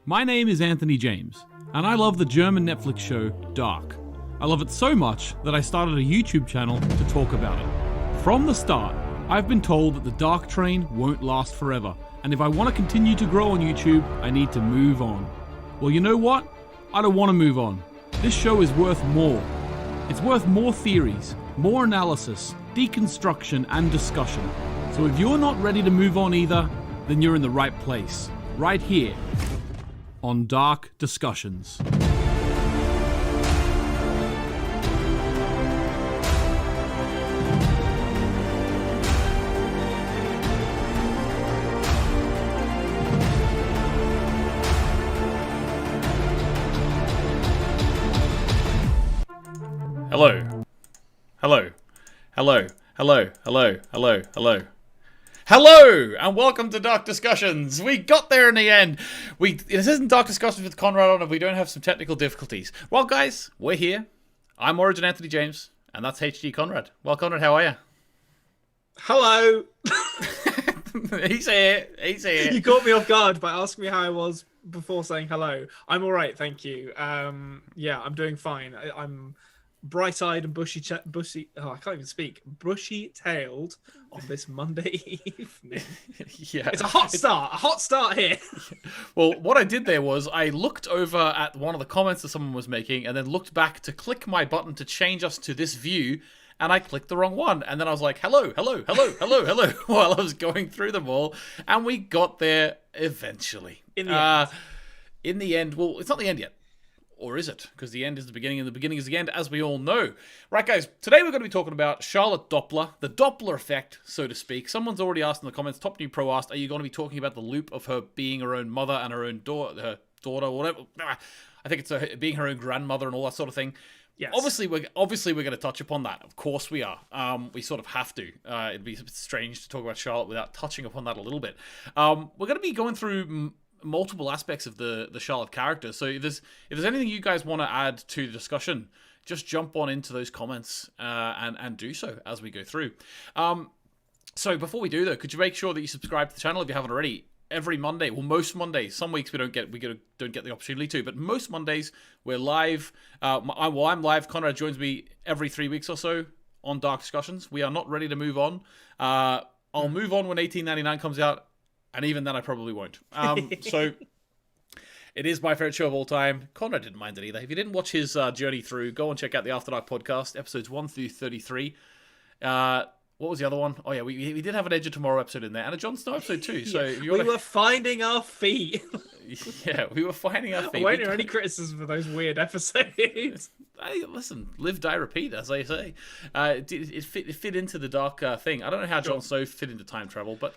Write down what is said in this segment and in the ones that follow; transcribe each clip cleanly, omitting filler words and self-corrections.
My name is Anthony James, and I love the German Netflix show Dark. I love it so much that I started a YouTube channel to talk about it. From the start, I've been told that the Dark train won't last forever, and if I want to continue to grow on YouTube, I need to move on. Well, you know what? I don't want to move on. This show is worth more. It's worth more theories, more analysis, deconstruction, and discussion. So if you're not ready to move on either, then you're in the right place. Right here on Dark Discussions. Hello. Hello. Hello. Hello. Hello. Hello. Hello. Hello, and welcome to Dark Discussions. We got there in the end. This isn't Dark Discussions with Konrad on if we don't have some technical difficulties. Well, guys, we're here. I'm Origin Anthony James, and that's HD Konrad. Well, Konrad, how are you? Hello. He's here. He's here. You caught me off guard by asking me how I was before saying hello. I'm all right, thank you. Yeah, I'm doing fine. I'm bright-eyed and bushy-tailed on this Monday evening. Yeah, it's a hot start here. Well, what I did there was I looked over at one of the comments that someone was making and then looked back to click my button to change us to this view, and I clicked the wrong one. And then I was like, hello, hello, hello, hello, hello, while I was going through them all, and we got there eventually. In the end, well, it's not the end yet. Or is it? Because the end is the beginning and the beginning is the end, as we all know. Right, guys, today we're going to be talking about Charlotte Doppler, the Doppler effect, so to speak. Someone's already asked in the comments, Top New Pro asked, are you going to be talking about the loop of her being her own mother and her daughter, whatever? I think it's being her own grandmother and all that sort of thing. Yes. Obviously, we're going to touch upon that. Of course we are. We sort of have to. It'd be a bit strange to talk about Charlotte without touching upon that a little bit. We're going to be going through multiple aspects of the Charlotte character. So if there's anything you guys want to add to the discussion, just jump on into those comments and do so as we go through. So before we do though, could you make sure that you subscribe to the channel if you haven't already? Every Monday, well, most Mondays. Some weeks we don't get the opportunity to, but most Mondays we're live. I'm live. Konrad joins me every 3 weeks or so on Dark Discussions. We are not ready to move on. I'll move on when 1899 comes out. And even then, I probably won't. So, it is my favorite show of all time. Konrad didn't mind it either. If you didn't watch his journey through, go and check out the After Dark podcast, episodes 1 through 33. What was the other one? Oh, yeah, we did have an Edge of Tomorrow episode in there, and a Jon Snow episode too. So if you we were finding our feet. Yeah, we were finding our feet. I won't hear any criticism for those weird episodes. Hey, listen, live, die, repeat, as they say. It fit into the Dark thing. I don't know how Jon Snow fit into time travel, but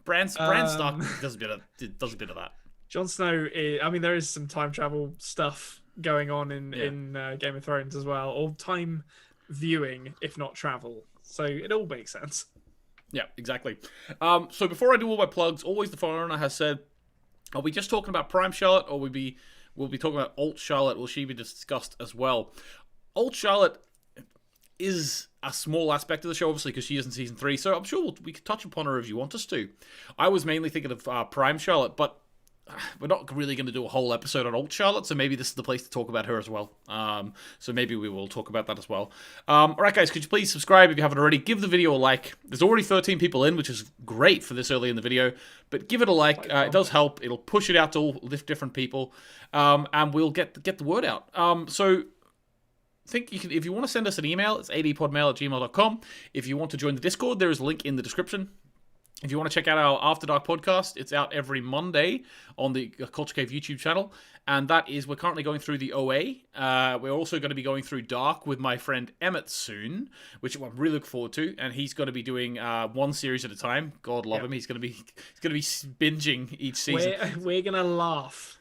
Bran Stark does a bit of that. Jon Snow, there is some time travel stuff going on in Game of Thrones as well, or time viewing, if not travel. So it all makes sense. Yeah, exactly. So before I do all my plugs, always the foreigner has said, are we just talking about Prime Charlotte, or we'll be talking about Alt Charlotte? Will she be discussed as well? Alt Charlotte is a small aspect of the show, obviously, because she is in season 3. So I'm sure we could touch upon her if you want us to. I was mainly thinking of Prime Charlotte, but we're not really going to do a whole episode on Alt Charlotte, so maybe this is the place to talk about her as well. So maybe we will talk about that as well. Alright guys, could you please subscribe if you haven't already? Give the video a like. There's already 13 people in, which is great for this early in the video, but give it a like. It does help. It'll push it out to all different people, and we'll get the word out. So think you can, if you want to send us an email, it's adpodmail@gmail.com. If you want to join the Discord, there is a link in the description. If you want to check out our After Dark podcast, it's out every Monday on the Culture Cave YouTube channel. And we're currently going through the OA. We're also going to be going through Dark with my friend Emmett soon, which I'm really looking forward to. And he's going to be doing one series at a time. God love him. He's going to be binging each season. We're going to laugh.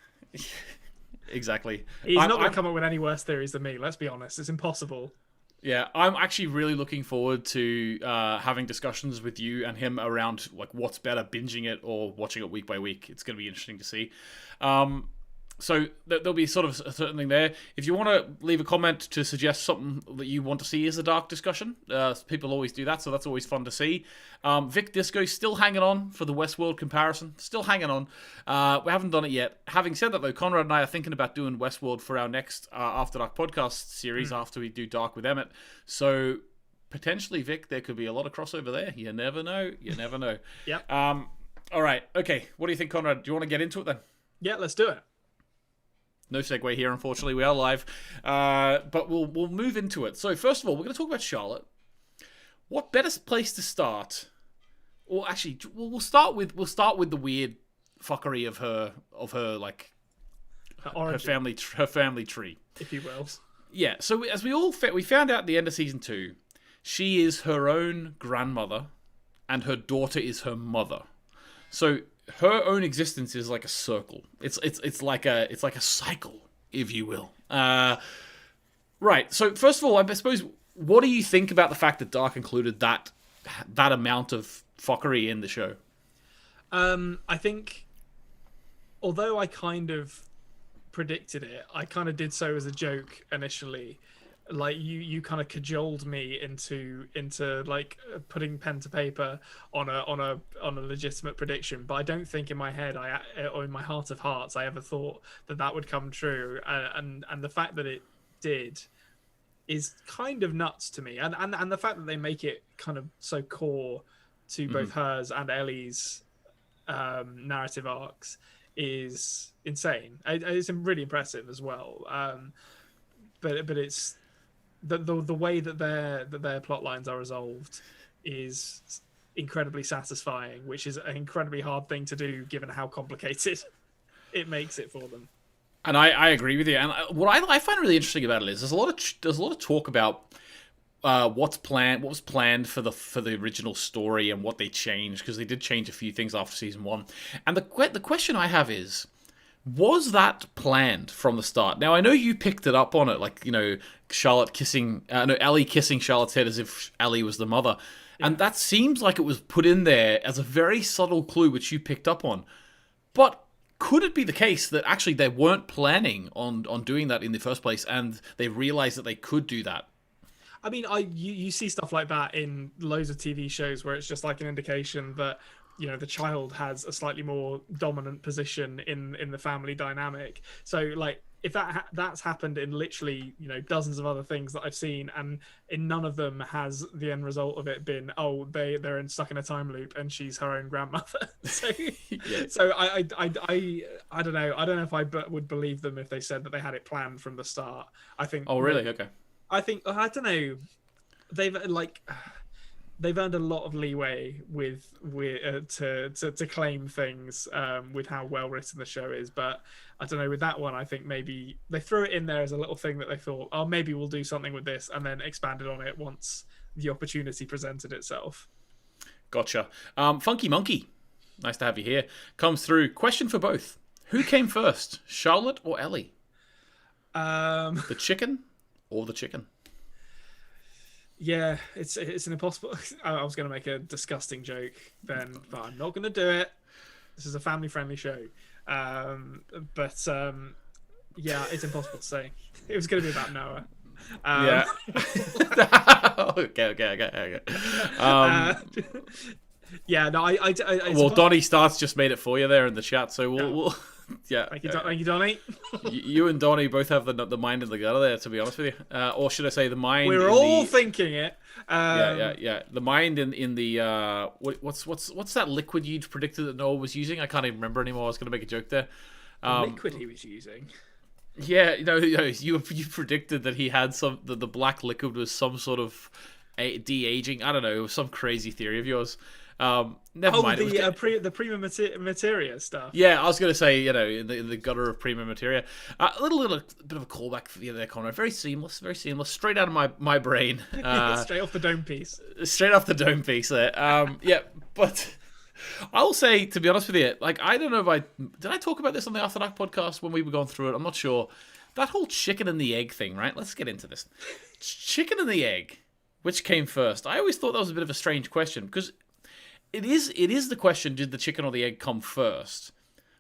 Exactly. He's not going to come up with any worse theories than me. Let's be honest. It's impossible. Yeah, I'm actually really looking forward to having discussions with you and him around like what's better, binging it or watching it week by week. It's going to be interesting to see. So there'll be sort of a certain thing there. If you want to leave a comment to suggest something that you want to see as a dark discussion, people always do that, so that's always fun to see. Vic Disco's still hanging on for the Westworld comparison. Still hanging on. We haven't done it yet. Having said that, though, Konrad and I are thinking about doing Westworld for our next After Dark podcast series after we do Dark with Emmett. So potentially, Vic, there could be a lot of crossover there. You never know. You never know. Yep. All right. Okay. What do you think, Konrad? Do you want to get into it then? Yeah, let's do it. No segue here, unfortunately. We are live, but we'll move into it. So first of all, we're going to talk about Charlotte. What better place to start? Or actually, we'll start with the weird fuckery of her like her family tree, if you will. Yeah. So as we found out at the end of season 2, she is her own grandmother, and her daughter is her mother. So her own existence is like a circle. It's like a cycle, if you will. Right. So first of all, I suppose, what do you think about the fact that Dark included that amount of fuckery in the show? I think, although I kind of predicted it, I kind of did so as a joke initially. Like you kind of cajoled me into like putting pen to paper on a legitimate prediction, but I don't think in my head or in my heart of hearts I ever thought that would come true, and the fact that it did is kind of nuts to me, and the fact that they make it kind of so core to both hers and Ellie's narrative arcs is insane. It's really impressive as well, but it's the way that their plot lines are resolved is incredibly satisfying, which is an incredibly hard thing to do given how complicated it makes it for them. And I agree with you. And what I find really interesting about it is there's a lot of talk about what was planned for the original story and what they changed, because they did change a few things after season 1. And the question I have is, was that planned from the start? Now, I know you picked it up on it, like, Ellie kissing Charlotte's head as if Ellie was the mother. Yeah. And that seems like it was put in there as a very subtle clue, which you picked up on. But could it be the case that actually they weren't planning on doing that in the first place, and they realized that they could do that? I mean, you see stuff like that in loads of TV shows where it's just like an indication that, the child has a slightly more dominant position in the family dynamic. So, like, if that's happened in literally, dozens of other things that I've seen, and in none of them has the end result of it been, they're stuck in a time loop and she's her own grandmother. So, yeah. So I don't know. I don't know if I would believe them if they said that they had it planned from the start. I think. Oh, really? Okay. I think, I don't know. They've earned a lot of leeway to claim things with how well written the show is, but I don't know, with that one I think maybe they threw it in there as a little thing that they thought, maybe we'll do something with this, and then expanded on it once the opportunity presented itself. Gotcha. Funky Monkey, nice to have you here, comes through. Question for both: who came first, Charlotte or Ellie? The chicken or the chicken? Yeah, it's an impossible. I was going to make a disgusting joke then, but I'm not going to do it. This is a family-friendly show, but yeah, it's impossible to say. It was going to be about Noah. Yeah. Okay. Yeah, no, I well, Donnie Starts just made it for you there in the chat, so we'll yeah. Thank you, Donnie. You and Donnie both have the mind in the gutter there, to be honest with you. Or should I say the mind? We're all thinking it. Yeah. The mind in the what's that liquid you predicted that Noah was using? I can't even remember anymore. I was going to make a joke there. Liquid he was using. Yeah, you predicted that he had the black liquid was some sort of de-aging. I don't know, it was some crazy theory of yours. Never mind. The prima materia stuff. Yeah, I was going to say, in the gutter of prima materia. A little bit of a callback for there, Konrad. Very seamless, straight out of my brain. Straight off the dome piece. Straight off the dome piece there. Yeah, but I'll say, to be honest with you, like, I don't know if did I talk about this on the After Dark podcast when we were going through it? I'm not sure. That whole chicken and the egg thing, right? Let's get into this. Chicken and the egg, which came first? I always thought that was a bit of a strange question, because it is the question, did the chicken or the egg come first?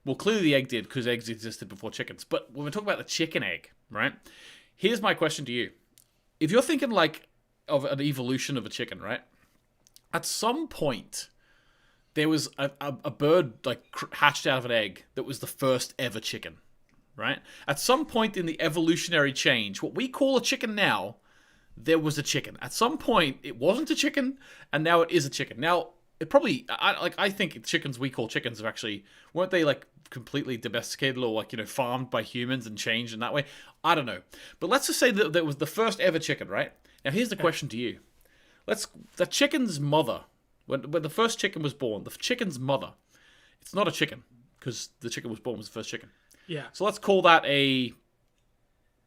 Well, clearly the egg did because eggs existed before chickens. But when we talk about the chicken egg, right? Here's my question to you: if you're thinking like of an evolution of a chicken, right? At some point, there was a bird like hatched out of an egg that was the first ever chicken, right? At some point in the evolutionary change, what we call a chicken now, there was a chicken. At some point, it wasn't a chicken, and now it is a chicken. Now, it probably, I think chickens we call chickens are actually, weren't they like completely domesticated or like, farmed by humans and changed in that way? I don't know. But let's just say that that was the first ever chicken, right? Now, here's the question to you. The chicken's mother, when the first chicken was born, the chicken's mother, it's not a chicken because the chicken was born was the first chicken. Yeah. So let's call that a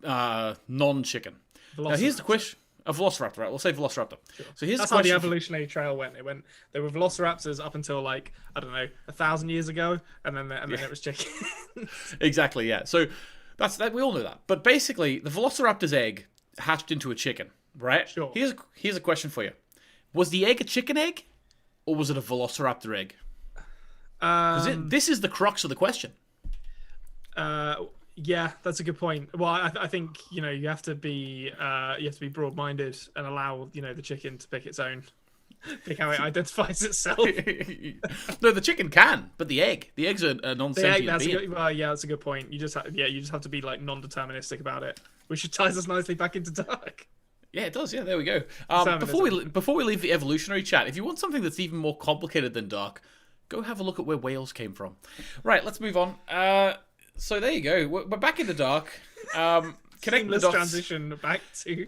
non-chicken. Now here's the question: a velociraptor, right? We'll say velociraptor. Sure. So here's That's the question. how the evolutionary trail went. There were velociraptors up until like, I don't know, 1,000 years ago, and then it was chicken. Exactly. Yeah. So that's that. We all know that. But basically, the velociraptor's egg hatched into a chicken, right? Sure. Here's a question for you: was the egg a chicken egg, or was it a velociraptor egg? This is the crux of the question. Yeah, that's a good point. Well, I think you have to be broad-minded and allow the chicken to pick how it identifies itself. No, the chicken can, but the egg's a non-sentient being. That's a good point. You just have to be like non-deterministic about it, which ties us nicely back into Dark. Yeah, it does. Yeah, there we go. Before we leave the evolutionary chat, if you want something that's even more complicated than Dark, go have a look at where whales came from. Right, let's move on. So there you go. We're back into Dark. Connecting the dots. Transition back to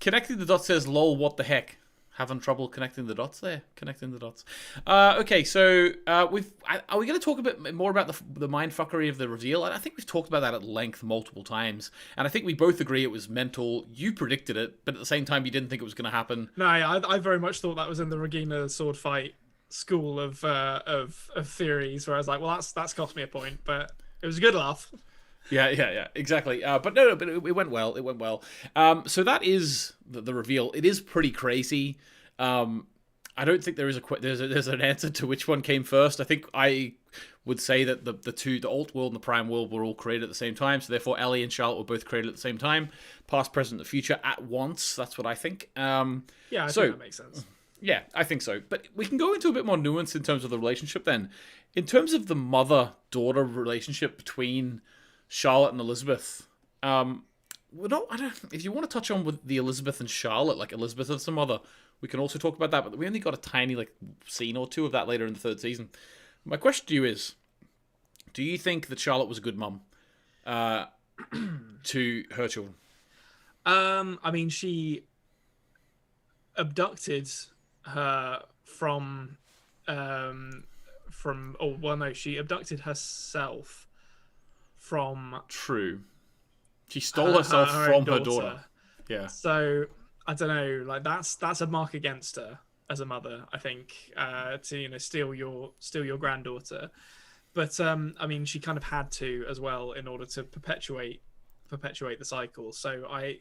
connecting the dots says, "Lol, what the heck." Having trouble connecting the dots there. Connecting the dots. Okay, so are we going to talk a bit more about the mindfuckery of the reveal? I think we've talked about that at length multiple times, and I think we both agree it was mental. You predicted it, but at the same time, you didn't think it was going to happen. No, I very much thought that was in the Regina sword fight school of theories, where I was like, well, that's cost me a point, but it was a good laugh. Yeah, exactly. But no, but it went well. It went well. So that is the reveal. It is pretty crazy. I don't think there's an answer to which one came first. I think I would say that the alt world and the prime world were all created at the same time. So therefore, Ellie and Charlotte were both created at the same time, past, present, and future at once. That's what I think. I think that makes sense. Yeah, I think so. But we can go into a bit more nuance in terms of the relationship then. In terms of the mother-daughter relationship between Charlotte and Elisabeth, if you want to touch on with the Elisabeth and Charlotte, like Elisabeth as the mother, we can also talk about that, but we only got a tiny scene or two of that later in the third season. My question to you is, do you think that Charlotte was a good mum to her children? I mean, she abducted her she abducted herself from... True. She stole herself from her daughter. Yeah. So I don't know, like that's a mark against her as a mother, I think, to steal your granddaughter. But I mean, she kind of had to as well in order to perpetuate the cycle. So I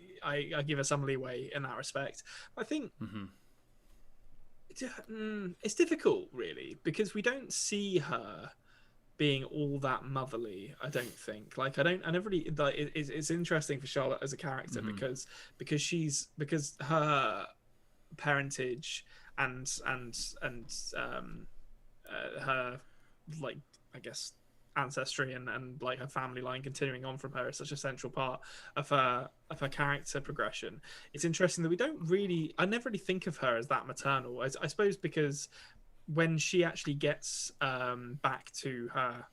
give her some leeway in that respect. I think it's difficult, really, because we don't see her being all that motherly. I don't think. Like, I never really. Like, it's interesting for Charlotte as a character because her parentage and her, like, I guess, ancestry and like her family line continuing on from her is such a central part of her character progression. It's interesting that I never really think of her as that maternal. I suppose because when she actually gets back to her,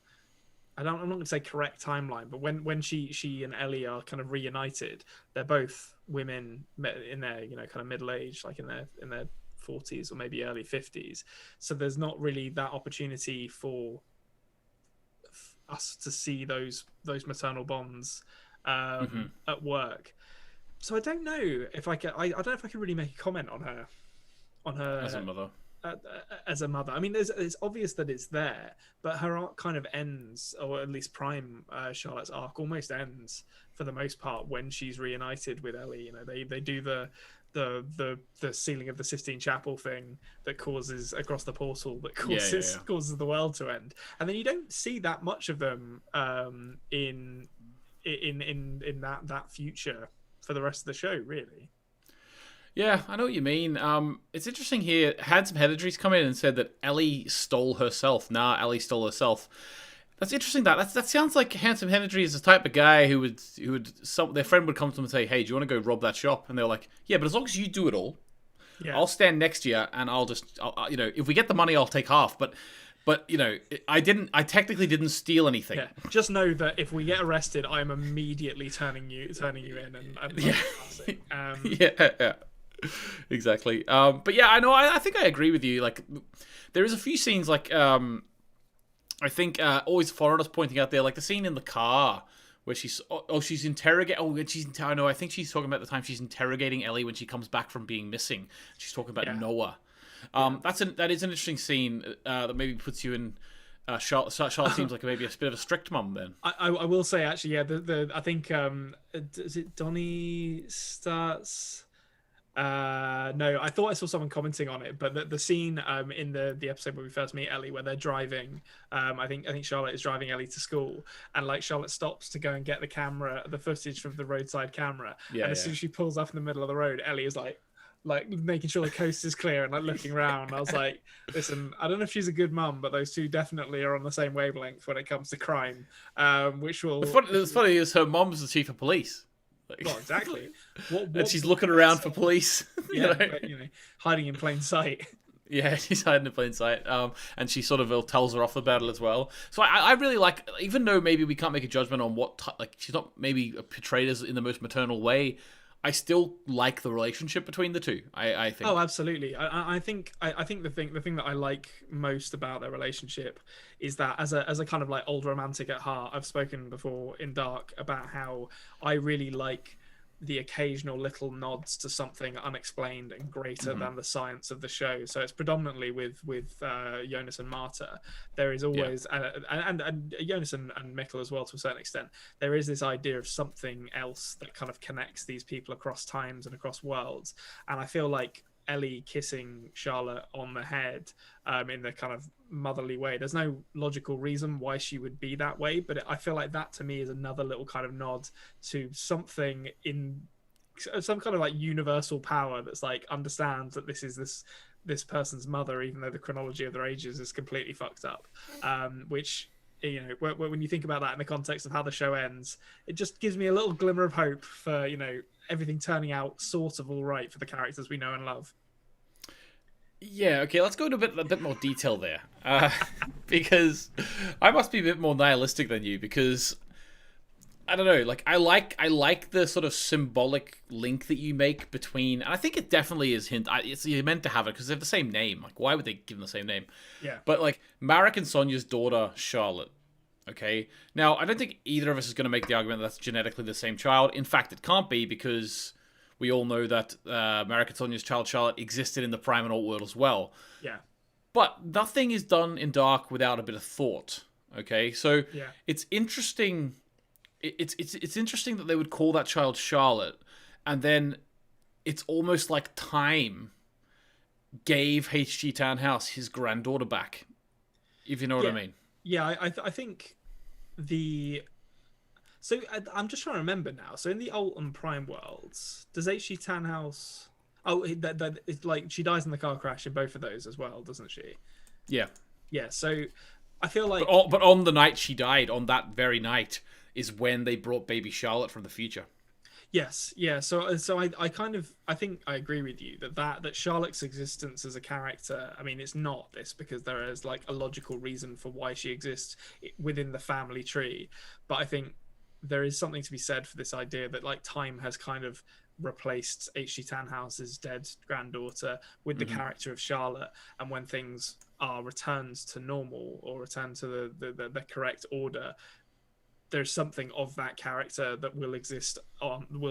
I'm not going to say correct timeline, but when she and Ellie are kind of reunited, they're both women in their kind of middle age, like in their 40s or maybe early 50s. So there's not really that opportunity for us to see those maternal bonds at work. So I don't know if I can. I don't know if I can really make a comment on her as a mother. As a mother, I mean, it's obvious that it's there, but her arc kind of ends, or at least Prime Charlotte's arc almost ends for the most part when she's reunited with Ellie. They do the the ceiling of the Sistine Chapel thing that causes across the portal that Yeah. causes the world to end, and then you don't see that much of them in that future for the rest of the show, really. Yeah, I know what you mean. It's interesting here. Handsome Hereditary's come in and said that Ellie stole herself. Nah, Ellie stole herself. That's interesting. That sounds like Handsome Hereditary is the type of guy who would their friend would come to them and say, "Hey, do you want to go rob that shop?" And they're like, "Yeah, but as long as you do it all, Yeah. I'll stand next to you and if we get the money, I'll take half. But I technically didn't steal anything. Yeah. Just know that if we get arrested, I'm immediately turning you in and Yeah. Exactly. But yeah, I know. I think I agree with you. Like, there is a few scenes like I think always foreigners pointing out there, like the scene in the car where she's interrogating. Oh, and I know. I think she's talking about the time she's interrogating Ellie when she comes back from being missing. She's talking about Noah. That is an interesting scene that maybe puts you in. Charlotte seems like maybe a bit of a strict mum then. I will say actually, yeah. I think is it Donnie starts. No, I thought I saw someone commenting on it, but the scene in the episode where we first meet Ellie, where they're driving, I think Charlotte is driving Ellie to school, and like Charlotte stops to go and get the footage from the roadside camera, and as soon as she pulls up in the middle of the road, Ellie is like making sure the coast is clear and like looking around. I was like, listen, I don't know if she's a good mum, but those two definitely are on the same wavelength when it comes to crime. Which will. What's funny is her mum's the chief of police. Well, exactly. And she's looking around for police. Yeah, but, hiding in plain sight. Yeah, she's hiding in plain sight. And she sort of tells her off the battle as well. So I really like, even though maybe we can't make a judgment on she's not maybe portrayed as in the most maternal way, I still like the relationship between the two. I think. Oh, absolutely. I think the thing that I like most about their relationship is that as a kind of like old romantic at heart, I've spoken before in Dark about how I really like the occasional little nods to something unexplained and greater than the science of the show. So it's predominantly with Jonas and Marta. There is always and Jonas and Mikkel as well to a certain extent. There is this idea of something else that kind of connects these people across times and across worlds. And I feel like Ellie kissing Charlotte on the head in the kind of motherly way. There's no logical reason why she would be that way, but I feel like that to me is another little kind of nod to something in some kind of like universal power that's like understands that this is this person's mother, even though the chronology of their ages is completely fucked up. Which when you think about that in the context of how the show ends, it just gives me a little glimmer of hope for everything turning out sort of all right for the characters we know and love. Yeah, okay, let's go into a bit more detail there. Because I must be a bit more nihilistic than you, because I don't know, like I like the sort of symbolic link that you make between, and I think it definitely is you're meant to have it because they have the same name. Like, why would they give them the same name? Yeah. But like Marek and Sonya's daughter, Charlotte. Okay. Now, I don't think either of us is going to make the argument that that's genetically the same child. In fact, it can't be, because we all know that Marek and Sonya's child, Charlotte, existed in the Prime and Alt world as well. Yeah. But nothing is done in Dark without a bit of thought. Okay. So yeah. It's interesting. It's interesting that they would call that child Charlotte, and then it's almost like time gave H.G. Tannhaus his granddaughter back, if you know what I mean. Yeah, I think so I'm just trying to remember now. So in the Alt and Prime worlds, does H.G. Tannhaus? Oh, that it's like she dies in the car crash in both of those as well, doesn't she? Yeah. Yeah. So I feel like, but on the night she died, on that very night, is when they brought baby Charlotte from the future. Yes, yeah. So I think I agree with you that Charlotte's existence as a character, I mean, it's not this because there is like a logical reason for why she exists within the family tree, but I think there is something to be said for this idea that like time has kind of replaced H.G. Tannhaus's dead granddaughter with the character of Charlotte, and when things are returned to normal or returned to the correct order, there's something of that character that will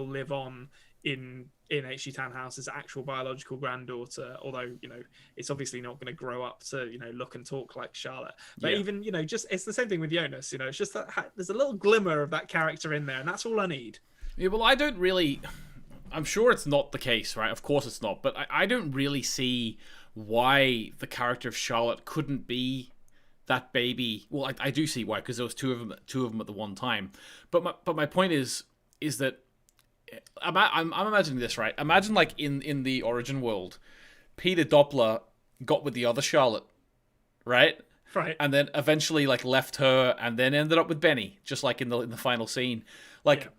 live on in H.G. Tannhaus's actual biological granddaughter, although it's obviously not going to grow up to look and talk like Charlotte, but even just it's the same thing with Jonas. It's just that there's a little glimmer of that character in there, and that's all I need. Yeah, well, I don't really I'm sure it's not the case, right? Of course it's not. But I don't really see why the character of Charlotte couldn't be that baby. Well, I do see why, because there was two of them at the one time. But my point is that I'm imagining this, right? Imagine like in the origin world, Peter Doppler got with the other Charlotte, right? Right. And then eventually like left her, and then ended up with Benny, just like in the final scene. Like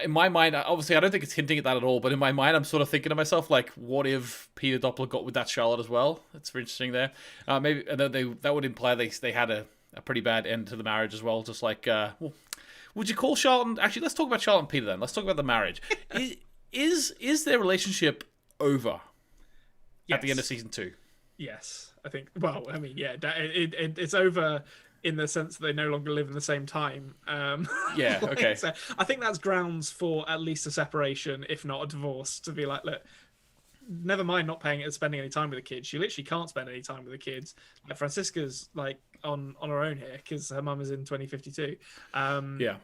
in my mind, obviously I don't think it's hinting at that at all, but in my mind I'm sort of thinking to myself, like, what if Peter Doppler got with that Charlotte as well? It's very interesting there. Maybe that would imply they had a pretty bad end to the marriage as well. Just like, well, would you call Charlotte? Actually, let's talk about Charlotte and Peter then. Let's talk about the marriage. Is their relationship over at the end of season 2? Yes, I think. Well, I mean, yeah, it's over in the sense that they no longer live in the same time. Yeah, okay. So I think that's grounds for at least a separation, if not a divorce. To be like, look, never mind not spending any time with the kids. She literally can't spend any time with the kids. Like Francisca's like on her own here because her mum is in 2052. Yeah.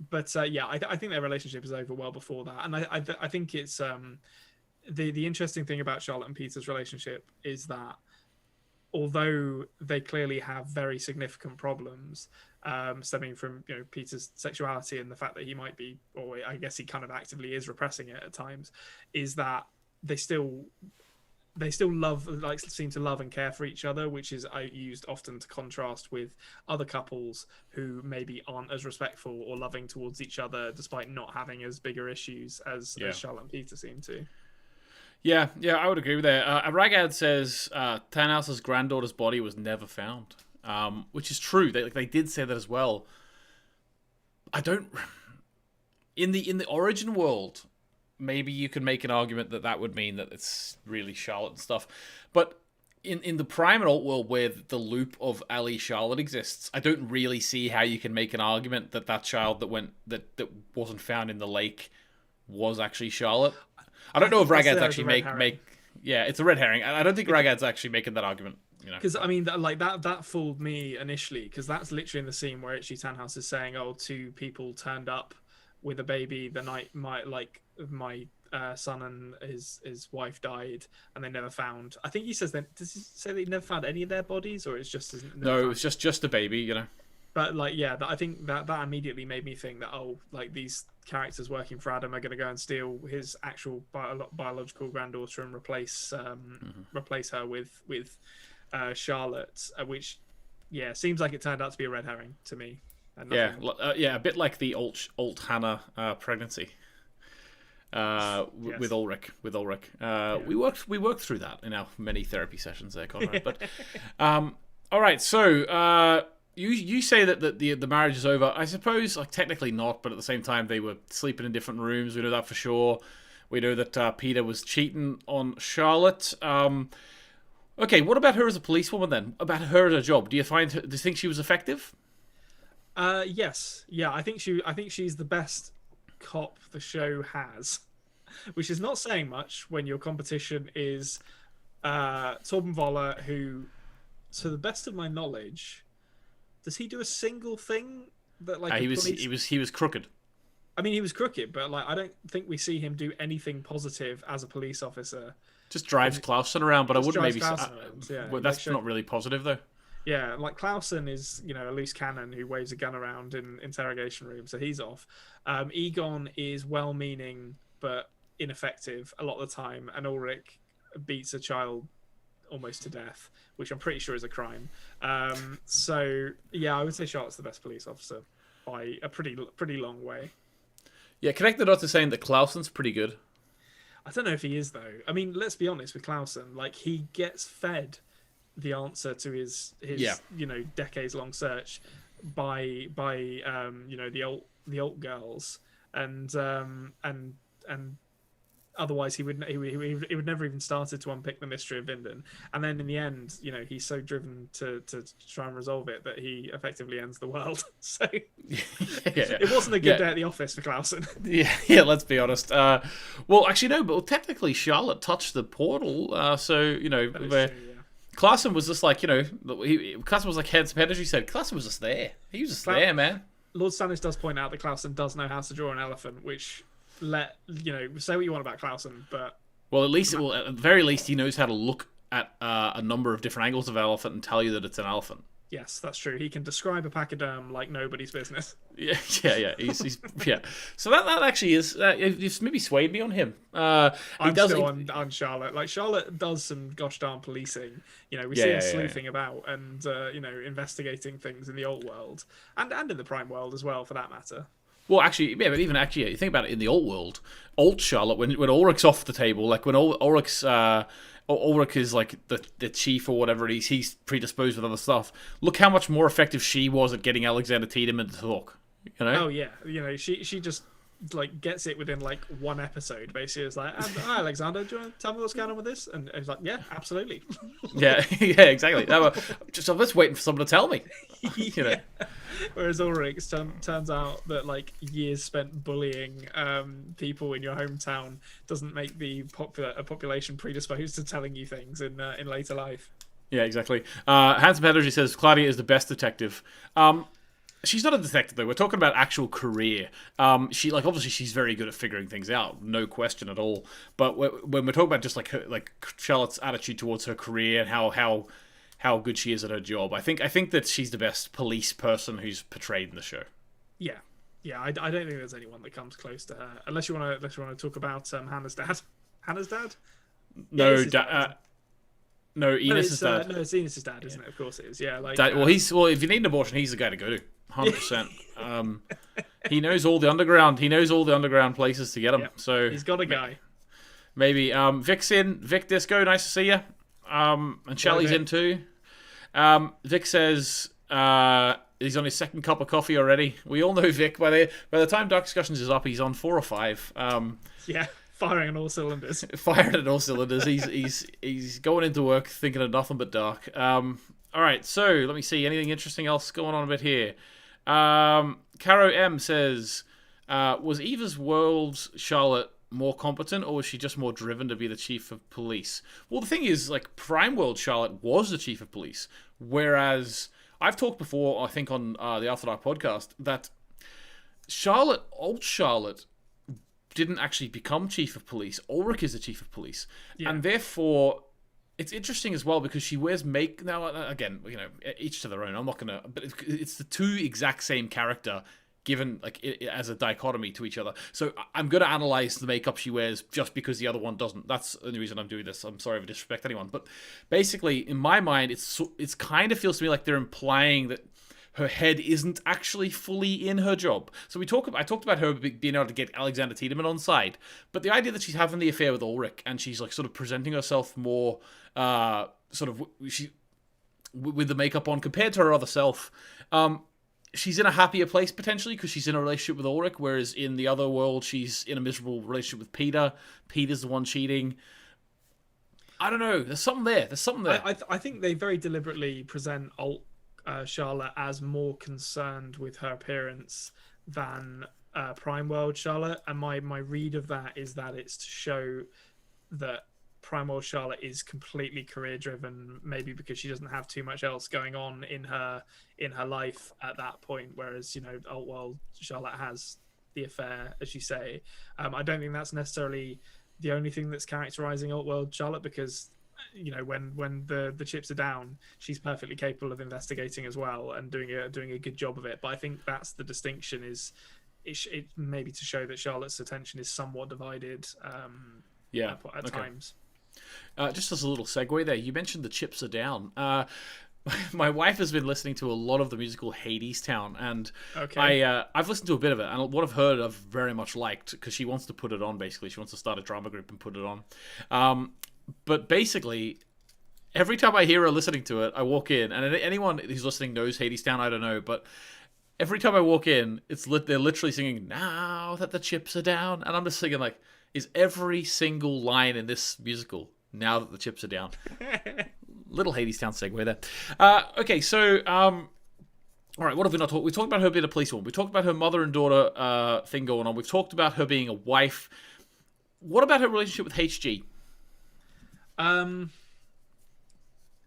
But yeah, I think their relationship is over well before that, and I think it's the interesting thing about Charlotte and Peter's relationship is that although they clearly have very significant problems stemming from Peter's sexuality and the fact that he might be, or I guess he kind of actively is repressing it at times, is that they still love, like, seem to love and care for each other, which is used often to contrast with other couples who maybe aren't as respectful or loving towards each other despite not having as bigger issues as Charlotte and Peter seem to. Yeah, I would agree with that. Ragad says Tannhaus's granddaughter's body was never found, which is true. They did say that as well. I don't. In the origin world, maybe you could make an argument that would mean that it's really Charlotte and stuff, but in the Prime and Alt world where the loop of Ellie Charlotte exists, I don't really see how you can make an argument that child that wasn't found in the lake was actually Charlotte. I don't know if Ragad's actually make yeah, it's a red herring. I don't think Ragad's actually making that argument. Because I mean, like that fooled me initially, because that's literally in the scene where Itchy Tannhaus is saying, "Oh, 2 people turned up with a baby the night my son and his wife died, and they never found." I think he says that. Does he say they never found any of their bodies, or it's just no? It was just a baby, But like, yeah, I think that immediately made me think that like these characters working for Adam are going to go and steal his actual biological granddaughter and replace her with Charlotte, which seems like it turned out to be a red herring to me. A bit like the Alt Hannah pregnancy with Ulrich. We worked through that in our many therapy sessions there, Konrad. But all right, so. You say that the marriage is over. I suppose, like, technically not, but at the same time they were sleeping in different rooms. We know that for sure. We know that Peter was cheating on Charlotte. Okay, what about her as a policewoman then? About her as a job? Do you think she was effective? Yes. Yeah, I think she's the best cop the show has, which is not saying much when your competition is Torben Voller, who, to the best of my knowledge, does he do a single thing that like he was crooked? I mean, he was crooked, but like I don't think we see him do anything positive as a police officer. Just drives Clausen around, but I wouldn't maybe. Well, that's like, not really positive though. Yeah, like Clausen is a loose cannon who waves a gun around in interrogation rooms, so he's off. Egon is well-meaning but ineffective a lot of the time, and Ulrich beats a child almost to death, which I'm pretty sure is a crime. So yeah, I would say Charlotte's the best police officer by a pretty long way. Yeah, connect the dots to saying that Clausen's pretty good. I don't know if he is though. I mean, let's be honest with Clausen. Like, he gets fed the answer to his decades long search by the alt girls, and otherwise he would never even started to unpick the mystery of Vinden. And then in the end, he's so driven to try and resolve it that he effectively ends the world. So it wasn't a good day at the office for Clausen. Yeah, let's be honest. Well, actually no, but technically Charlotte touched the portal, so Clausen was just like, Clausen was like handsome head, as you said. Clausen was just there. He was just there, man. Lord Stannis does point out that Clausen does know how to draw an elephant, which say what you want about Clausen, but Well, at the very least, he knows how to look at a number of different angles of an elephant and tell you that it's an elephant. yes, that's true. He can describe a pachyderm like nobody's business. Yeah, yeah. He's yeah. So that actually is. It's maybe swayed me on him. I'm still on Charlotte. Like Charlotte does some gosh darn policing. We see her sleuthing about and investigating things in the old world and in the Prime world as well, for that matter. Well, actually, yeah, but even actually, you think about it in the old world, old Charlotte, when Ulrich's off the table, like when Ulrich is like the chief or whatever, he's predisposed with other stuff. Look how much more effective she was at getting Alexander Tiedemann to talk. Oh yeah, she just like gets it within like one episode. Basically, it's like, "Hi, Alexander, do you want to tell me what's going on with this?" And he's like, "Yeah, absolutely." Yeah, exactly. I'm just waiting for someone to tell me. Yeah. Whereas Ulrich turns out that like years spent bullying people in your hometown doesn't make the population predisposed to telling you things in later life. Yeah, exactly. Handsome Energy says Claudia is the best detective. She's not a detective though. We're talking about actual career. Obviously she's very good at figuring things out, no question at all. But when we're talking about just like Charlotte's attitude towards her career and how good she is at her job, I think that she's the best police person who's portrayed in the show. Yeah. I don't think there's anyone that comes close to her, unless you want to talk about Hannah's dad. Hannah's dad? No, no, Enos's dad. No, it's Enos's dad, isn't it? Of course it is. Yeah, like if you need an abortion, he's the guy to go to. 100%. He knows all the underground. He knows all the underground places to get them. Yep. So he's got a guy. Maybe Vic's in. Vic Disco, nice to see you. And Shelley's in too. Vic says he's on his second cup of coffee already. We all know Vic. By the time Dark Discussions is up, he's on 4 or 5. Yeah, firing on all cylinders. Firing at all cylinders. He's going into work thinking of nothing but Dark. All right, so let me see. Anything interesting else going on a bit here? Caro M says, was Eva's World's Charlotte more competent, or was she just more driven to be the chief of police? Well, the thing is, like, Prime World Charlotte was the chief of police, whereas I've talked before, I think on the After Dark podcast, that old Charlotte didn't actually become chief of police. Ulrich is the chief of police, and therefore it's interesting as well because she wears make now. Again, each to their own. I'm not gonna, but it's the two exact same character given as a dichotomy to each other. So I'm gonna analyze the makeup she wears just because the other one doesn't. That's the only reason I'm doing this. I'm sorry if I disrespect anyone, but basically in my mind, it's kind of feels to me like they're implying that her head isn't actually fully in her job. So I talked about her being able to get Alexander Tiedemann on side, but the idea that she's having the affair with Ulrich and she's like sort of presenting herself more with the makeup on compared to her other self, she's in a happier place potentially because she's in a relationship with Ulrich, whereas in the other world she's in a miserable relationship with Peter. Peter's the one cheating. I don't know. There's something there. I think they very deliberately present Charlotte as more concerned with her appearance than Prime World Charlotte, and my read of that is that it's to show that Prime World Charlotte is completely career driven, maybe because she doesn't have too much else going on in her life at that point, whereas Old World Charlotte has the affair, as you say. I don't think that's necessarily the only thing that's characterizing Old World Charlotte, because when the chips are down, she's perfectly capable of investigating as well and doing a good job of it. But I think that's the distinction, is it maybe to show that Charlotte's attention is somewhat divided at times. Just as a little segue there, you mentioned the chips are down. My wife has been listening to a lot of the musical Hadestown, and I've listened to a bit of it, and what I've heard I've very much liked, because she wants to put it on, basically. She wants to start a drama group and put it on. But basically, every time I hear her listening to it, I walk in, and anyone who's listening knows Hadestown, I don't know, but every time I walk in, they're literally singing, "Now that the chips are down," and I'm just thinking, like, is every single line in this musical "Now that the chips are down"? Little Hadestown segue there. Okay, so all right, what have we not talked? We talked about her being a policewoman. We talked about her mother and daughter thing going on. We've talked about her being a wife. What about her relationship with HG?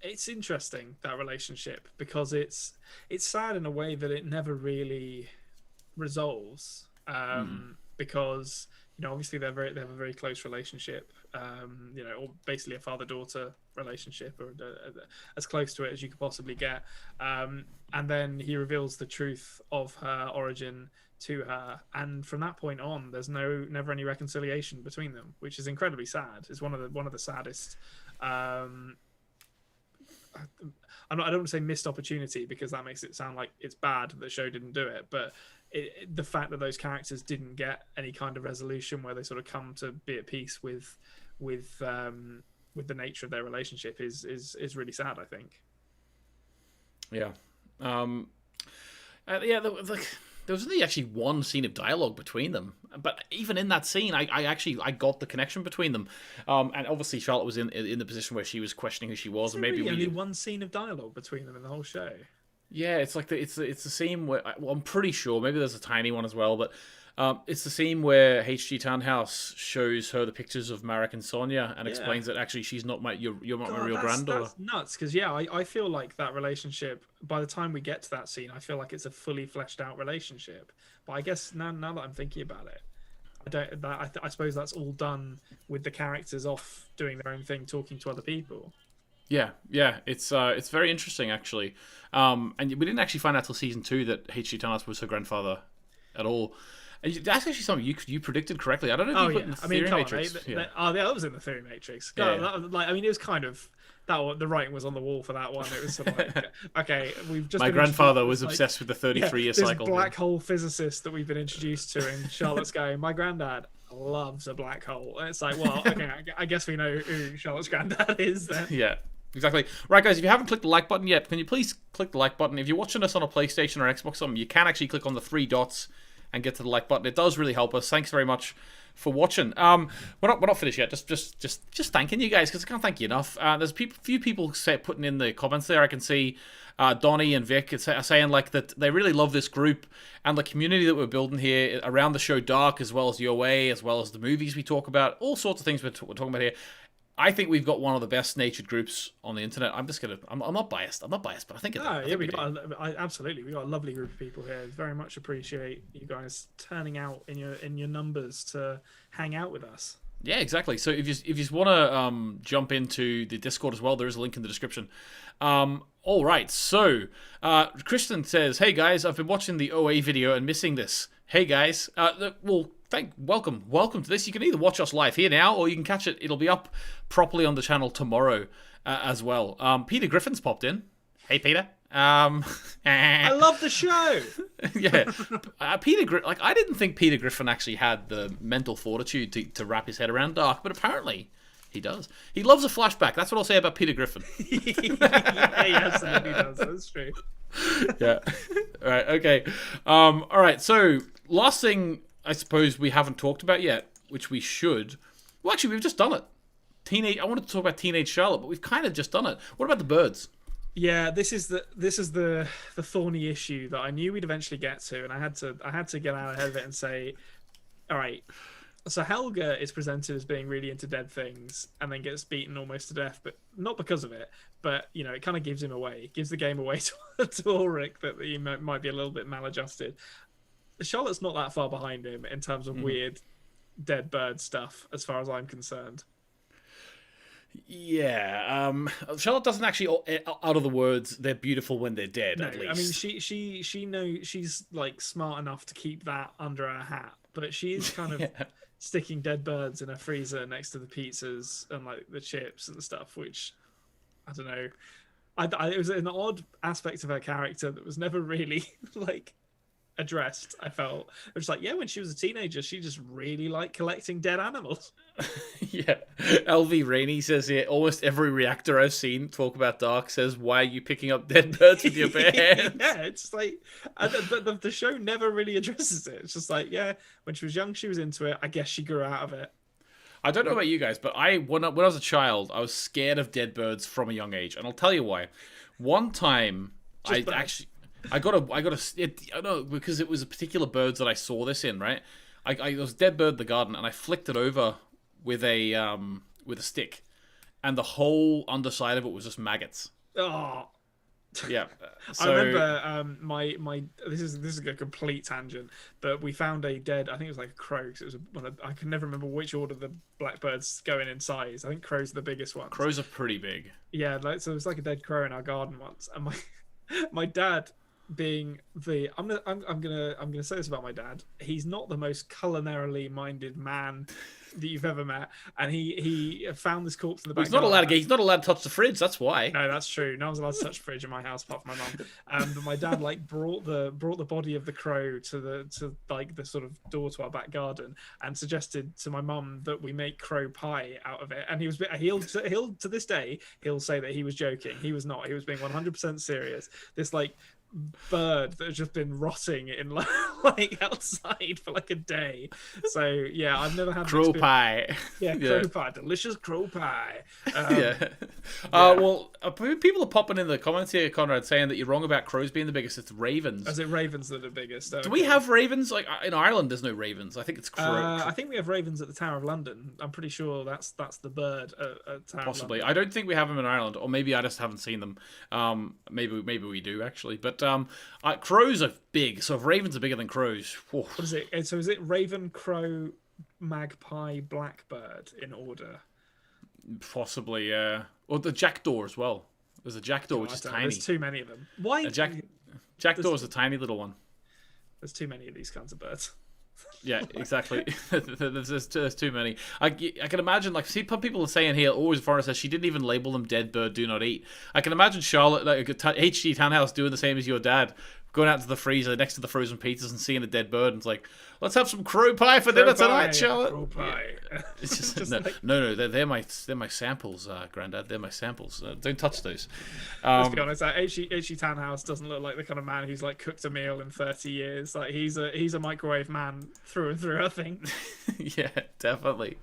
It's interesting, that relationship, because it's sad in a way that it never really resolves. because obviously they have a very close relationship, or basically a father-daughter relationship, or as close to it as you could possibly get. And then he reveals the truth of her origin to her, and from that point on, there's never any reconciliation between them, which is incredibly sad. It's one of the saddest. I don't want to say missed opportunity, because that makes it sound like it's bad that the show didn't do it, but the fact that those characters didn't get any kind of resolution where they sort of come to be at peace with the nature of their relationship is really sad, I think. Yeah. There was only actually one scene of dialogue between them, but even in that scene, I got the connection between them. And obviously Charlotte was in the position where she was questioning who she was, and maybe only one scene of dialogue between them in the whole show. Yeah, it's like it's the scene where, well, I'm pretty sure maybe there's a tiny one as well, but it's the scene where H.G. Tannhaus shows her the pictures of Marek and Sonia and explains that actually she's not you're not my real granddaughter. That's nuts, because I feel like that relationship, by the time we get to that scene, I feel like it's a fully fleshed out relationship. But I guess now that I'm thinking about it, I suppose that's all done with the characters off doing their own thing, talking to other people. Yeah, it's very interesting actually, and we didn't actually find out till season 2 that H.G. Tannhaus was her grandfather at all. And that's actually something you predicted correctly. I don't know if you put in the theory matrix. That was in the theory matrix. It was kind of that. The writing was on the wall for that one. It was sort of like, okay, we've just. My grandfather was obsessed with the 33-year cycle. Black hole physicist that we've been introduced to, and Charlotte's going, my granddad loves a black hole. And it's like, well, okay, I guess we know who Charlotte's granddad is then. Yeah. Exactly. Right, guys, if you haven't clicked the like button yet, can you please click the like button? If you're watching us on a PlayStation or Xbox or something, you can actually click on the 3 dots and get to the like button. It does really help us. Thanks very much for watching. We're not finished yet. Just thanking you guys, because I can't thank you enough. There's few people putting in the comments there. I can see Donnie and Vic are saying like that they really love this group and the community that we're building here around the show Dark, as well as the OA, as well as the movies we talk about, all sorts of things we're talking about here. I think we've got one of the best natured groups on the internet. I'm not biased. I'm not biased, but I think it. We got a lovely group of people here. Very much appreciate you guys turning out in your numbers to hang out with us. Yeah, exactly. So if you want to jump into the Discord as well, there is a link in the description. All right. So Kristen says, "Hey guys, I've been watching the OA video and missing this. Hey guys, welcome to this. You can either watch us live here now, or you can catch it. It'll be up properly on the channel tomorrow as well." Peter Griffin's popped in. Hey Peter. I love the show. Yeah, Peter. I didn't think Peter Griffin actually had the mental fortitude to wrap his head around Dark, but apparently he does. He loves a flashback. That's what I'll say about Peter Griffin. Yeah, he absolutely does. That's true. Yeah. All right. Okay. All right. So last thing I suppose we haven't talked about yet, which we should. Well, actually, we've just done it. I wanted to talk about Teenage Charlotte, but we've kind of just done it. What about the birds? Yeah, this is the thorny issue that I knew we'd eventually get to, and I had to get out ahead of it and say, all right. So Helga is presented as being really into dead things, and then gets beaten almost to death, but not because of it. But it kind of gives him away, gives the game away to Ulrich that he might be a little bit maladjusted. Charlotte's not that far behind him in terms of weird dead bird stuff, as far as I'm concerned. Yeah, Charlotte doesn't actually out of the words they're beautiful when they're dead. No, at least. I mean she knows she's like smart enough to keep that under her hat, but she is kind of sticking dead birds in her freezer next to the pizzas and like the chips and stuff, which I don't know. It was an odd aspect of her character that was never really like addressed. I felt it was like, when she was a teenager, she just really liked collecting dead animals. Yeah, LV Rainey says here, almost every reactor I've seen talk about Dark says, "Why are you picking up dead birds with your bare hands?" Yeah, it's like the show never really addresses it. It's just like, when she was young, she was into it. I guess she grew out of it. I don't know about you guys, but when I was a child, I was scared of dead birds from a young age, and I'll tell you why. One time, I got I know because it was a particular birds that I saw this in, right? It was dead bird in the garden, and I flicked it over with a stick, and the whole underside of it was just maggots. Oh, Yeah. I remember my this is a complete tangent, but we found a dead. I think it was like a crow. 'Cause it was I can never remember which order the blackbirds go in size. I think crows are the biggest ones. Crows are pretty big. Yeah, like so it was like a dead crow in our garden once, and my my dad being the I'm gonna say this about my dad. He's not the most culinarily minded man that you've ever met, and he found this corpse in the back. He's not allowed to he's not allowed to touch the fridge. That's why. No, that's true. No one's allowed to touch the fridge in my house apart from my mum. But my dad like brought the body of the crow to like the sort of door to our back garden and suggested to my mum that we make crow pie out of it. And he'll to this day he'll say that he was joking. He was not. He was being 100% serious. This like bird that has just been rotting in like outside for like a day. So yeah, I've never had crow pie. Yeah, crow pie, delicious crow pie. Well, people are popping in the comments here, Konrad, saying that you're wrong about crows being the biggest. It's ravens. Is it ravens that are biggest? Do we have ravens? Like in Ireland, there's no ravens. I think it's crows. I think we have ravens at the Tower of London. I'm pretty sure that's the bird at Tower Possibly. of London. I don't think we have them in Ireland, or maybe I just haven't seen them. Maybe we do actually, but crows are big. So if ravens are bigger than crows, whew. What is it? So is it raven, crow, magpie, blackbird in order? Possibly, yeah. Or the jackdaw as well. There's a jackdaw which is tiny. There's too many of them. Why? Jackdaw is a tiny little one. There's too many of these kinds of birds. Yeah, exactly. there's too many. I can imagine, like, see, people are saying here, always foreigner says she didn't even label them dead bird, do not eat. I can imagine Charlotte, like HG Tannhaus, doing the same as your dad, going out to the freezer next to the frozen pizzas and seeing a dead bird, and it's like, let's have some crow pie for dinner tonight, Charlotte. Crow pie. Yeah. It's just no, they're my samples, Grandad. They're my samples. Don't touch those. Let's be honest, HG Tannhaus doesn't look like the kind of man who's like cooked a meal in 30 years. Like he's a microwave man through and through, I think. Yeah, definitely.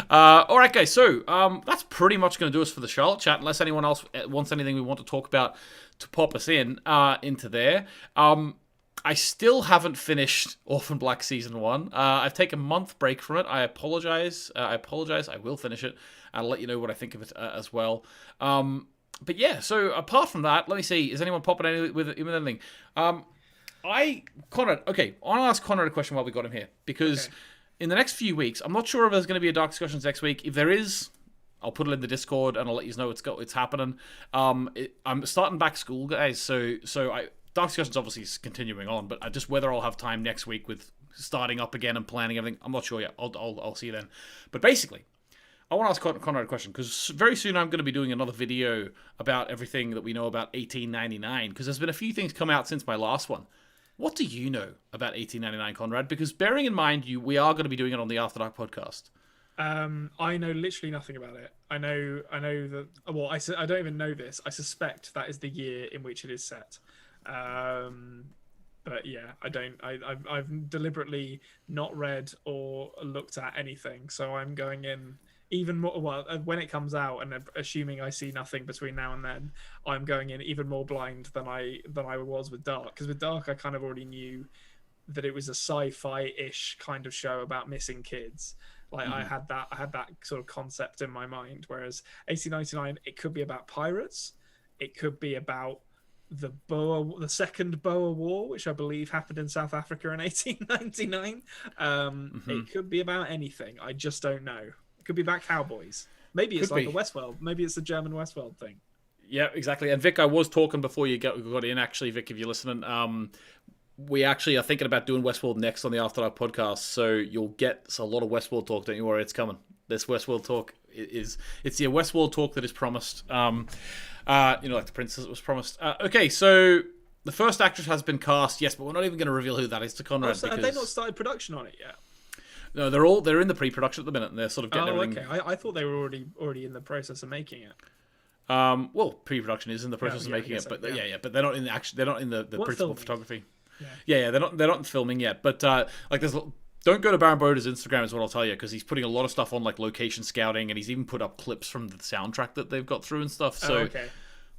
All right, guys. So that's pretty much going to do us for the Charlotte chat. Unless anyone else wants anything we want to talk about to pop us into there. I still haven't finished Orphan Black Season 1. I've taken a month break from it. I apologize. I will finish it. I'll let you know what I think of it as well. But yeah, so apart from that, let me see. Is anyone popping with anything? Konrad, okay, I'll ask Konrad a question while we got him here. Because in the next few weeks, I'm not sure if there's going to be a Dark Discussions next week. If there is, I'll put it in the Discord and I'll let you know it's happening. I'm starting back school, guys, so Dark Discussions obviously is continuing on, but just whether I'll have time next week with starting up again and planning everything, I'm not sure yet. I'll see you then. But basically, I want to ask Konrad a question, because very soon I'm going to be doing another video about everything that we know about 1899, because there's been a few things come out since my last one. What do you know about 1899, Konrad? Because bearing in mind we are going to be doing it on the After Dark podcast. I know literally nothing about it. I know that. Well, I don't even know this. I suspect that is the year in which it is set. But yeah, I don't. I've deliberately not read or looked at anything, so I'm going in even more. Well, when it comes out, and assuming I see nothing between now and then, I'm going in even more blind than I was with Dark. Because with Dark, I kind of already knew that it was a sci-fi-ish kind of show about missing kids. Like I had that sort of concept in my mind. Whereas 1899, it could be about pirates, it could be about the second Boer War, which I believe happened in South Africa in 1899. It could be about anything. I just don't know. It could be about cowboys. Maybe it's like a Westworld. Maybe it's a German Westworld thing. Yeah, exactly. And Vic, I was talking before you got in. Actually, Vic, if you're listening, we actually are thinking about doing Westworld next on the After Dark podcast, so you'll get a lot of Westworld talk. Don't you worry, it's coming. This Westworld talk it's the Westworld talk that is promised. Like the princess that was promised. Okay, so the first actress has been cast, yes, but we're not even going to reveal who that is to Konrad. So have they not started production on it yet? No, they're in the pre-production at the minute, and they're sort of getting everything. Okay. I thought they were already in the process of making it. Well, pre-production is in the process of making it, but but they're not in they're not in the principal photography. Yeah, they're not filming yet. But don't go to Baron Broder's Instagram is what I'll tell you, because he's putting a lot of stuff on like location scouting, and he's even put up clips from the soundtrack that they've got through and stuff. So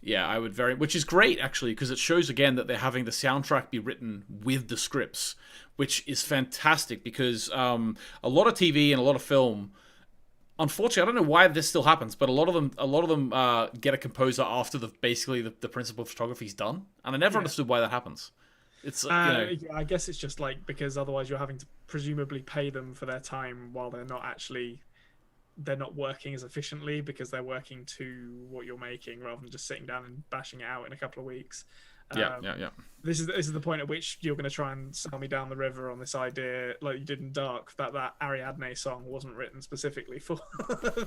yeah, I would which is great actually, because it shows again that they're having the soundtrack be written with the scripts, which is fantastic, because a lot of TV and a lot of film unfortunately, I don't know why this still happens, but a lot of them get a composer after basically the principal photography's done, and I never understood why that happens. It's yeah, I guess it's just like because otherwise you're having to presumably pay them for their time while they're not working as efficiently because they're working to what you're making rather than just sitting down and bashing it out in a couple of weeks. Yeah. This is the point at which you're going to try and sell me down the river on this idea, like you did in Dark, that Ariadne song wasn't written specifically for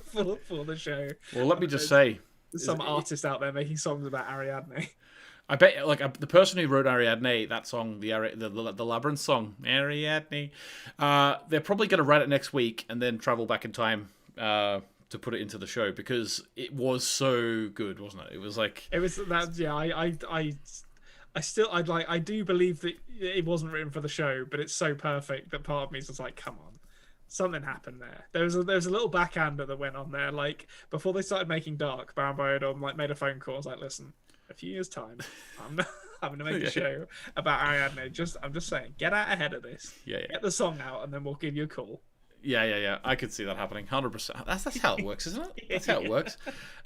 for the show. Well, let me just say, there's some artist out there making songs about Ariadne. I bet, like the person who wrote Ariadne, that song, the Labyrinth song, Ariadne, they're probably going to write it next week and then travel back in time to put it into the show because it was so good, wasn't it? It was like that. Yeah, I do believe that it wasn't written for the show, but it's so perfect that part of me is just like, come on, something happened there. There was a little backhander that went on there. Like before they started making Dark, Baron Biodome like made a phone call. I was like, listen, a few years time, I'm going to make a show about Ariadne. I'm just saying, get out ahead of this. Get the song out, and then we'll give you a call. Yeah. I could see that happening, 100%. That's how it works, isn't it? That's how it works.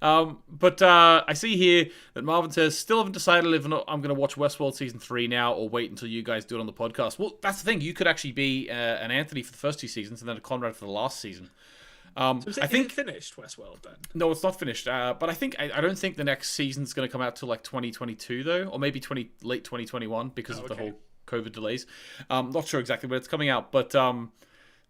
But I see here that Marvin says, still haven't decided if or not I'm going to watch Westworld Season 3 now or wait until you guys do it on the podcast. Well, that's the thing. You could actually be an Anthony for the first 2 seasons and then a Konrad for the last season. So is it finished, Westworld, then? No, it's not finished. But I don't think the next season's going to come out till like 2022, though, or maybe late 2021 because of the whole COVID delays. Not sure exactly when it's coming out, but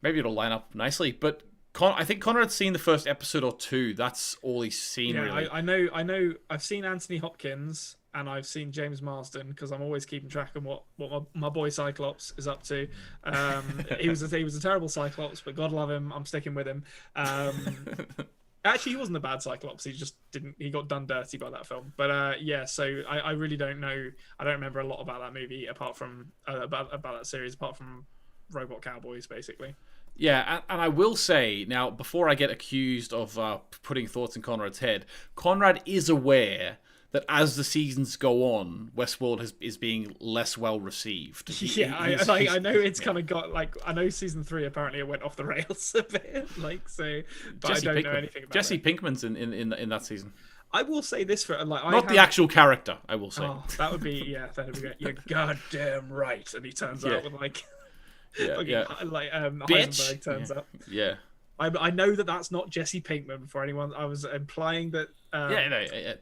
maybe it'll line up nicely. But I think Konrad's seen the first episode or 2. That's all he's seen, really. I know. I've seen Anthony Hopkins and I've seen James Marsden because I'm always keeping track of what my boy Cyclops is up to. He was a terrible Cyclops, but God love him, I'm sticking with him. Actually, he wasn't a bad Cyclops. He got done dirty by that film. But so I really don't know. I don't remember a lot about that movie apart from about that series, apart from Robot Cowboys, basically. Yeah, and I will say, now, before I get accused of putting thoughts in Konrad's head, Konrad is aware that as the seasons go on, Westworld is being less well received. I know it's kind of got, like, I know season 3 apparently it went off the rails a bit, like, so, but Jesse I don't Pinkman. know anything about Jesse it. Pinkman's in that season. I will say this for, like... Not the actual character, I will say. Oh, that would be great. You're goddamn right. And he turns out with, like... Heisenberg turns up. Yeah. I know that's not Jesse Pinkman for anyone. I was implying that.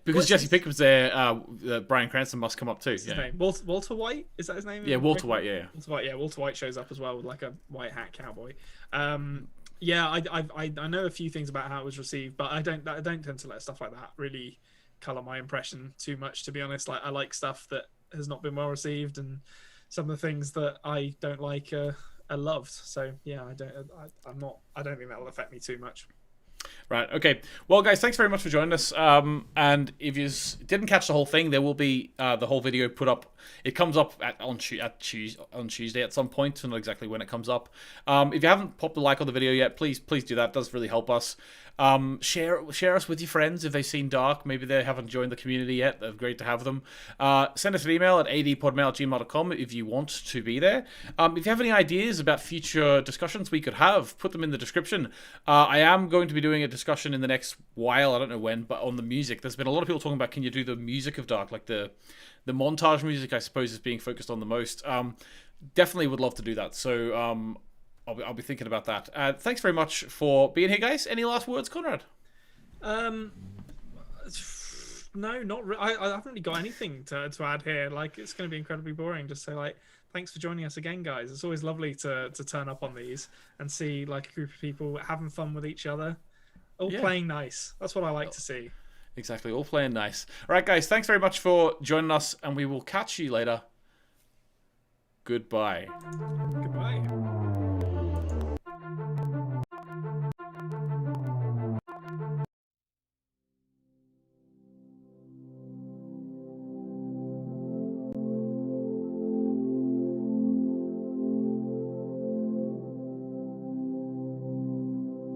Because Jesse Pinkman's there, Bryan Cranston must come up too. What's his name? Walter White? Is that his name? Yeah, Walter White. Yeah. Walter White shows up as well with like a white hat cowboy. I know a few things about how it was received, but I don't tend to let stuff like that really color my impression too much. To be honest, like I like stuff that has not been well received, and some of the things that I don't like are loved. So yeah, I don't think that'll affect me too much. Right. Okay. Well, guys, thanks very much for joining us. And if you didn't catch the whole thing, there will be the whole video put up. It comes up on Tuesday at some point. I don't know exactly when it comes up. If you haven't popped a like on the video yet, please do that. It does really help us. Share us with your friends if they've seen Dark. Maybe they haven't joined the community yet. They're great to have them. Send us an email at adpodmail@gmail.com if you want to be there. If you have any ideas about future discussions we could have, put them in the description. I am going to be doing a discussion in the next while, I don't know when, but on the music. There's been a lot of people talking about, can you do the music of Dark, like the montage music, I suppose, is being focused on the most. Definitely would love to do that. So I'll be thinking about that. Thanks very much for being here, guys. Any last words, Konrad? No, not really. I haven't really got anything to add here. Like, it's going to be incredibly boring. Just say, like, thanks for joining us again, guys. It's always lovely to turn up on these and see, like, a group of people having fun with each other. All playing nice. That's what I like to see. Exactly, all playing nice. All right, guys, thanks very much for joining us, and we will catch you later. Goodbye. Goodbye.